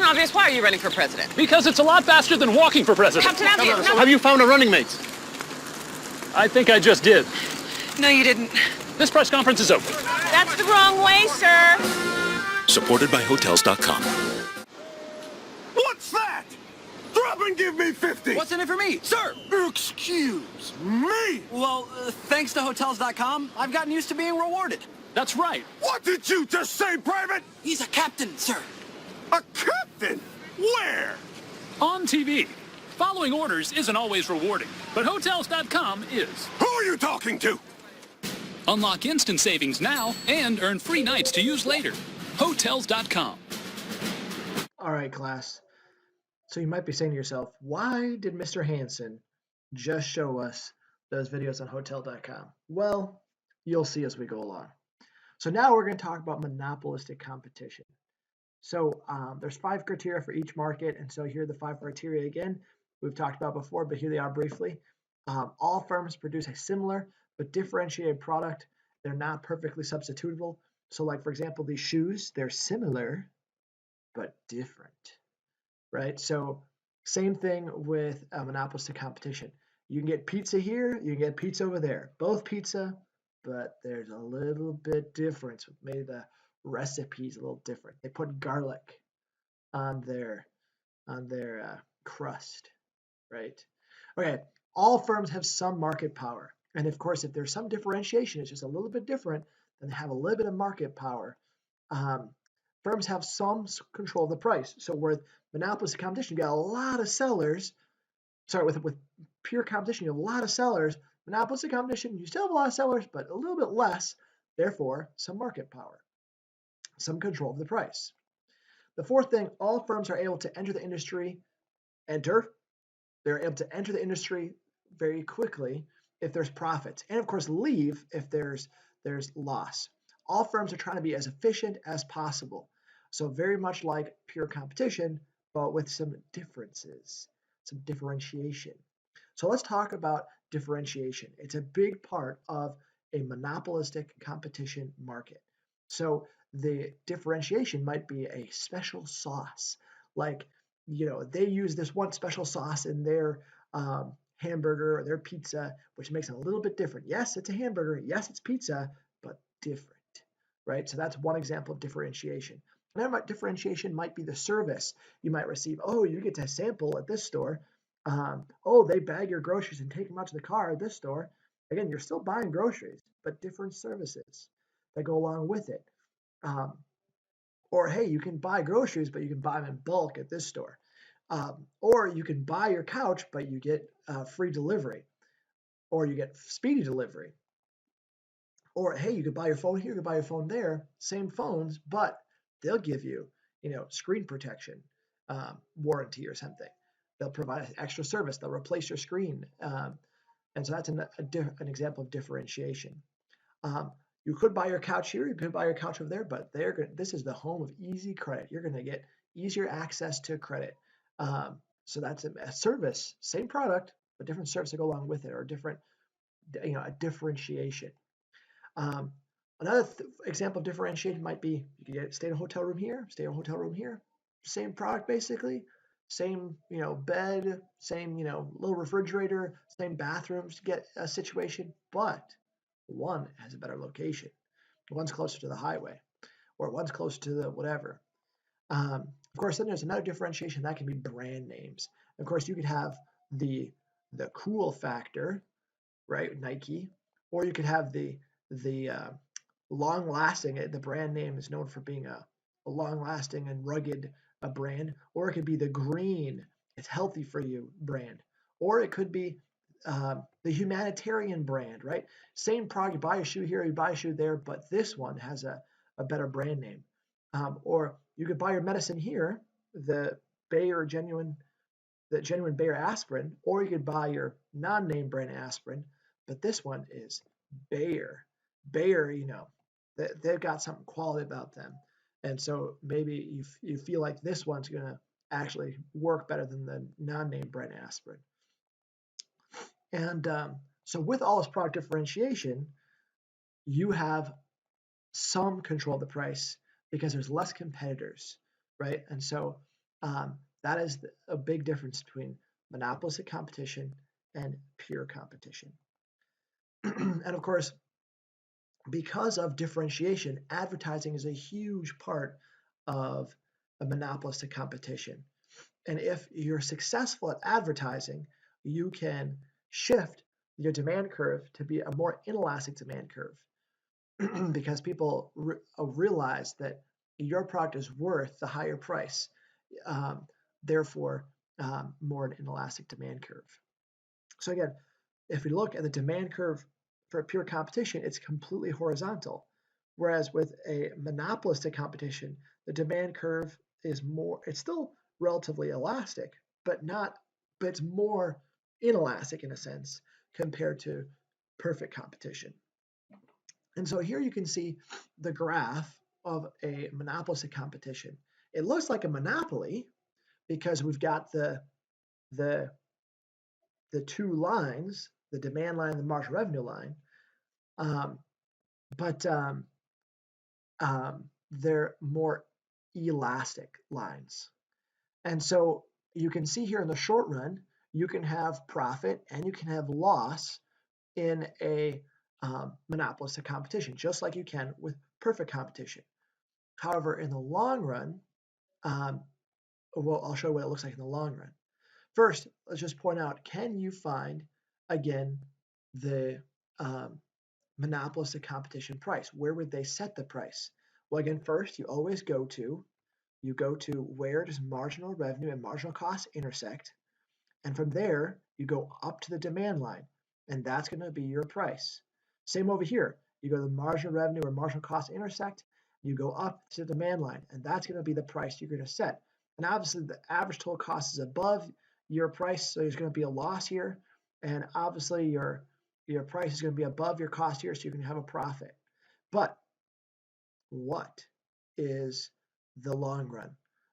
Obvious, why are you running for president? Because it's a lot faster than walking for president. Captain Obvious, no. Have you found a running mate? I think I just did. No, you didn't. This press conference is over. That's the wrong way, sir. Supported by Hotels.com. What's that? Drop and give me 50. What's in it for me? Sir! Excuse me. Well, thanks to Hotels.com, I've gotten used to being rewarded. That's right. What did you just say, Private? He's a captain, sir. A captain? Where? On TV. Following orders isn't always rewarding, but Hotels.com is. Who are you talking to? Unlock instant savings now and earn free nights to use later. Hotels.com. All right, class. So you might be saying to yourself, why did Mr. Hansen just show us those videos on Hotel.com? Well, you'll see as we go along. So now we're going to talk about monopolistic competition. So there's 5 criteria for each market, and so here are the 5 criteria again. We've talked about before, but here they are briefly. All firms produce a similar but differentiated product. They're not perfectly substitutable. So like, for example, these shoes, they're similar but different, right? So same thing with monopolistic competition. You can get pizza here, you can get pizza over there. Both pizza, but there's a little bit difference. Maybe the recipe's a little different. They put garlic on their crust, right? Okay, all firms have some market power. And of course, if there's some differentiation, it's just a little bit different, then they have a little bit of market power. Firms have some control of the price. So with monopolistic competition, you got a lot of sellers. Sorry, with pure competition, you have a lot of sellers. Monopolistic competition, you still have a lot of sellers, but a little bit less. Therefore, some market power, some control of the price. The fourth thing, all firms are able to enter the industry. They're able to enter the industry very quickly if there's profits, and of course leave if there's loss. All firms are trying to be as efficient as possible. So very much like pure competition, but with some differences, some differentiation. So let's talk about differentiation. It's a big part of a monopolistic competition market. So the differentiation might be a special sauce. Like, they use this one special sauce in their hamburger or their pizza, which makes it a little bit different. Yes, it's a hamburger. Yes, it's pizza, but different, right? So that's one example of differentiation. Another differentiation might be the service. You might receive, you get to sample at this store. They bag your groceries and take them out to the car at this store. Again, you're still buying groceries, but different services that go along with it. Or, hey, you can buy groceries, but you can buy them in bulk at this store. Or you can buy your couch, but you get free delivery, or you get speedy delivery. Or, hey, you could buy your phone here, you could buy your phone there, same phones, but they'll give you, screen protection warranty or something. They'll provide an extra service. They'll replace your screen. And so that's an example of differentiation. You could buy your couch here, you could buy your couch over there, but this is the home of easy credit. You're going to get easier access to credit. So that's a service, same product, but different service to go along with it, or different, a differentiation. Another example of differentiation might be you can stay in a hotel room here, stay in a hotel room here, same product basically, same bed, same little refrigerator, same bathrooms to get a situation, but one has a better location. One's closer to the highway, or one's closer to the whatever. Of course, then there's another differentiation that can be brand names. Of course, you could have the cool factor, right? Nike, or you could have the long-lasting. The brand name is known for being a long-lasting and rugged brand, or it could be the green, it's healthy for you brand, or it could be the humanitarian brand, right? Same product, you buy a shoe here, you buy a shoe there, but this one has a better brand name. Or you could buy your medicine here, the genuine Bayer aspirin, or you could buy your non-name brand aspirin, but this one is Bayer. Bayer, they've got something quality about them. And so maybe you feel like this one's going to actually work better than the non-name brand aspirin. And so with all this product differentiation, you have some control of the price because there's less competitors, right? And so That is a big difference between monopolistic competition and pure competition. And of course, because of differentiation, advertising is a huge part of a monopolistic competition. And if you're successful at advertising, you can shift your demand curve to be a more inelastic demand curve because people realize that your product is worth the higher price, therefore more an inelastic demand curve. So again, if we look at the demand curve for a pure competition, it's completely horizontal. Whereas with a monopolistic competition, the demand curve is more, it's still relatively elastic, but it's more inelastic in a sense compared to perfect competition. And so here you can see the graph of a monopolistic competition. It looks like a monopoly because we've got the two lines, the demand line and the marginal revenue line, but they're more elastic lines. And so you can see here in the short run, you can have profit and you can have loss in a monopolistic competition, just like you can with perfect competition. However, in the long run, well, I'll show you what it looks like in the long run. First, let's just point out, can you find, again, the monopolistic competition price? Where would they set the price? Well, again, first, you always go to where does marginal revenue and marginal cost intersect? And from there, you go up to the demand line, and that's going to be your price. Same over here. You go to the marginal revenue or marginal cost intersect, you go up to the demand line, and that's going to be the price you're going to set. And obviously, the average total cost is above your price, so there's going to be a loss here. And obviously, your price is going to be above your cost here, so you can have a profit. But what is the long run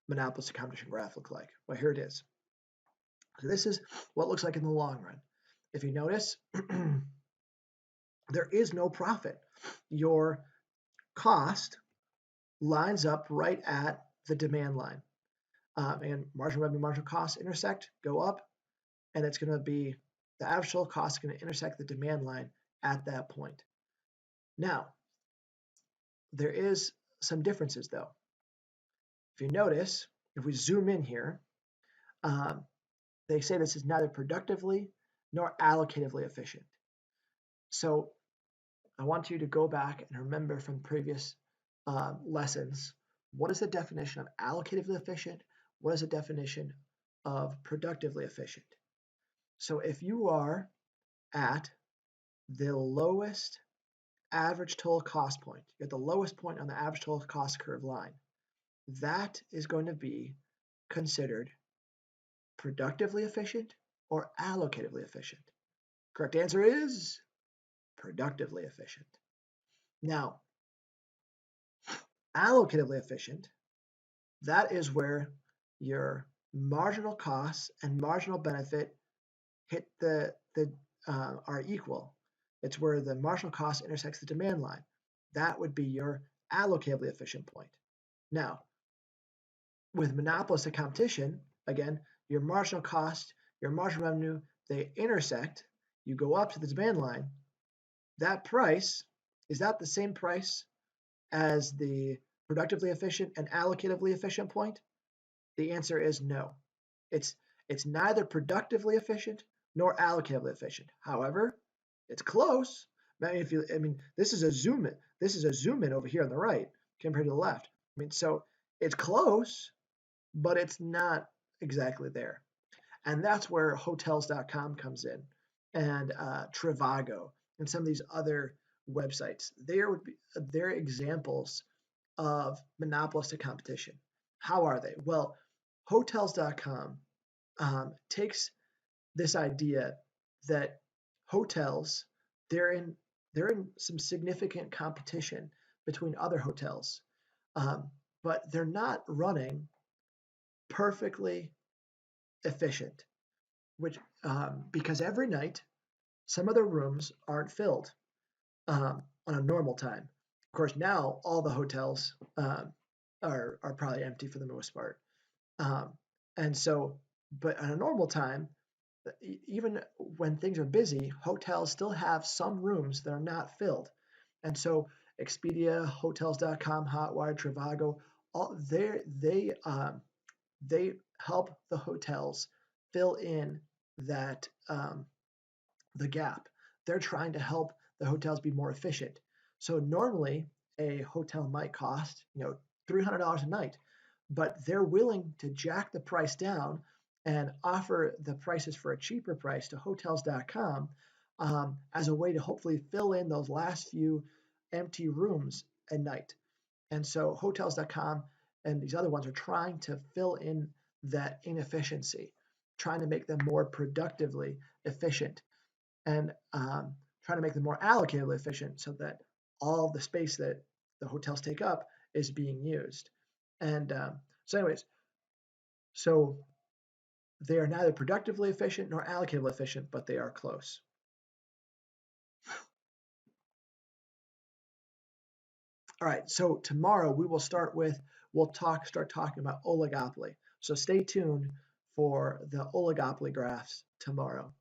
monopolistic competition graph look like? Well, here it is. So this is what it looks like in the long run. If you notice, there is no profit. Your cost lines up right at the demand line. And marginal revenue, marginal cost intersect, go up, and it's going to be the average total cost is going to intersect the demand line at that point. Now, there is some differences though. If you notice, if we zoom in here, they say this is neither productively nor allocatively efficient. So I want you to go back and remember from previous lessons, what is the definition of allocatively efficient? What is the definition of productively efficient? So if you are at the lowest average total cost point, you're at the lowest point on the average total cost curve line, that is going to be considered productively efficient or allocatively efficient. Correct answer is productively efficient. Now, allocatively efficient, that is where your marginal costs and marginal benefit hit are equal. It's where the marginal cost intersects the demand line. That would be your allocatively efficient point. Now, with monopolistic competition, again, your marginal cost, your marginal revenue, they intersect. You go up to the demand line. That price, is that the same price as the productively efficient and allocatively efficient point? The answer is no. It's neither productively efficient nor allocatively efficient. However, it's close. This is a zoom in. This is a zoom in over here on the right compared to the left. So it's close, but it's not exactly there. And that's where Hotels.com comes in, and Trivago, and some of these other websites. They're examples of monopolistic competition. How are they? Well, Hotels.com takes this idea that hotels, they're in some significant competition between other hotels, but they're not running perfectly efficient, which because every night some of the rooms aren't filled on a normal time. Of course, now all the hotels are probably empty for the most part. And so, but at a normal time, even when things are busy, hotels still have some rooms that are not filled. And so Expedia, Hotels.com, Hotwire, Trivago, all they help the hotels fill in that the gap. They're trying to help the hotels be more efficient. So normally a hotel might cost, $300 a night, but they're willing to jack the price down and offer the prices for a cheaper price to hotels.com as a way to hopefully fill in those last few empty rooms at night. And so hotels.com and these other ones are trying to fill in that inefficiency, trying to make them more productively efficient and trying to make them more allocatively efficient so that all the space that the hotels take up is being used. And so they are neither productively efficient nor allocatively efficient, but they are close. All right, so tomorrow we'll start talking about oligopoly. So stay tuned for the oligopoly graphs tomorrow.